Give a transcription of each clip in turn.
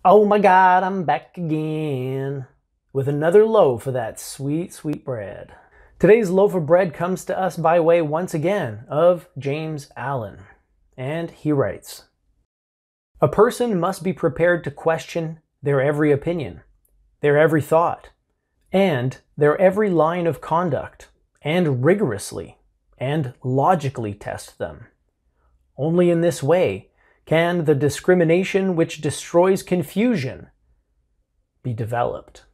Oh my God, I'm back again with another loaf of that sweet, sweet bread. Today's loaf of bread comes to us by way, once again, of James Allen. And he writes, "A person must be prepared to question their every opinion, their every thought, and their every line of conduct, and rigorously and logically test them. Only in this way can the discrimination which destroys confusion be developed."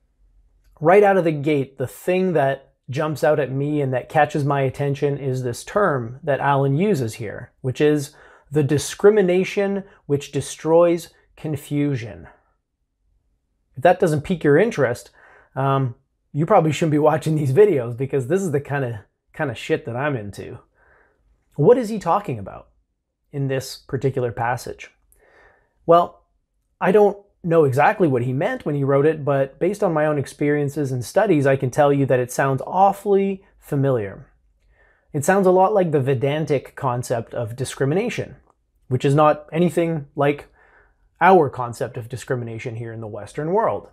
Right out of the gate, the thing that jumps out at me and that catches my attention is this term that Allen uses here, which is the discrimination which destroys confusion. If that doesn't pique your interest, you probably shouldn't be watching these videos, because this is the kind of shit that I'm into. What is he talking about in this particular passage? Well, I don't know exactly what he meant when he wrote it, but based on my own experiences and studies, I can tell you that it sounds awfully familiar. It sounds a lot like the Vedantic concept of discrimination, which is not anything like our concept of discrimination here in the Western world.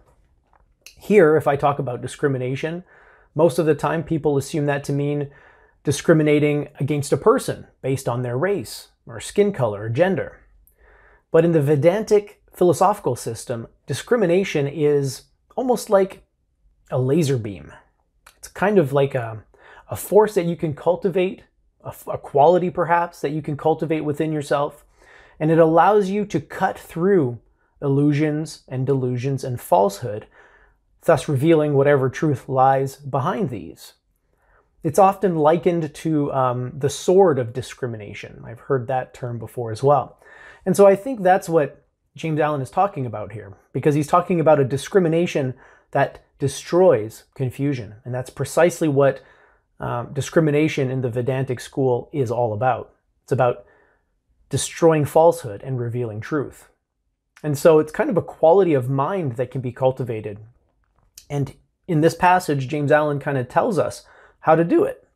Here, if I talk about discrimination, most of the time people assume that to mean discriminating against a person based on their race or skin color or gender. But in the Vedantic philosophical system, discrimination is almost like a laser beam. It's kind of like a force that you can cultivate, a quality perhaps that you can cultivate within yourself, and it allows you to cut through illusions and delusions and falsehood, thus revealing whatever truth lies behind these. It's often likened to the sword of discrimination. I've heard that term before as well. And so I think that's what James Allen is talking about here, because he's talking about a discrimination that destroys confusion. And that's precisely what discrimination in the Vedantic school is all about. It's about destroying falsehood and revealing truth. And so it's kind of a quality of mind that can be cultivated. And in this passage, James Allen kind of tells us how to do it.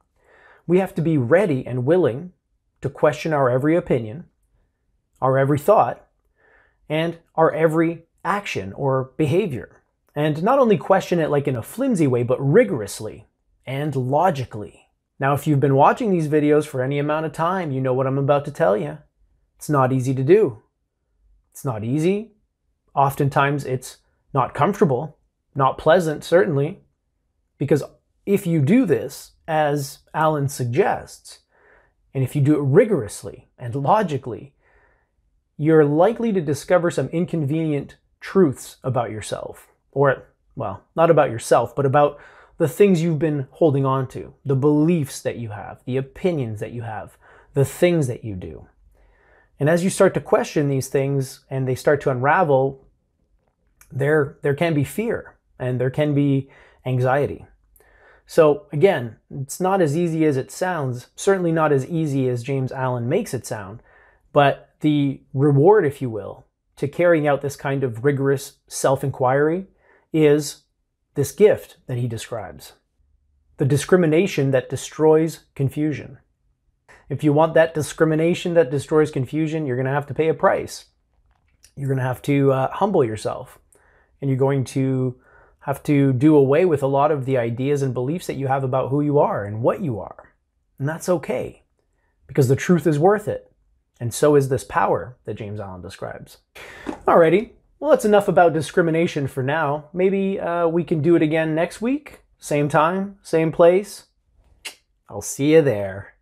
We have to be ready and willing to question our every opinion, our every thought, and our every action or behavior. And not only question it like in a flimsy way, but rigorously and logically. Now, if you've been watching these videos for any amount of time, you know what I'm about to tell you. It's not easy to do. It's not easy. Oftentimes it's not comfortable, not pleasant, certainly, because if you do this, as Allen suggests, and if you do it rigorously and logically, you're likely to discover some inconvenient truths about yourself. Or, well, not about yourself, but about the things you've been holding on to, the beliefs that you have, the opinions that you have, the things that you do. And as you start to question these things and they start to unravel, there can be fear and there can be anxiety. So again, it's not as easy as it sounds, certainly not as easy as James Allen makes it sound, but the reward, if you will, to carrying out this kind of rigorous self-inquiry is this gift that he describes. The discrimination that destroys confusion. If you want that discrimination that destroys confusion, you're going to have to pay a price. You're going to have to humble yourself, and you're going to have to do away with a lot of the ideas and beliefs that you have about who you are and what you are. And that's okay, because the truth is worth it. And so is this power that James Allen describes. Alrighty, well, that's enough about discrimination for now. Maybe we can do it again next week. Same time, same place. I'll see you there.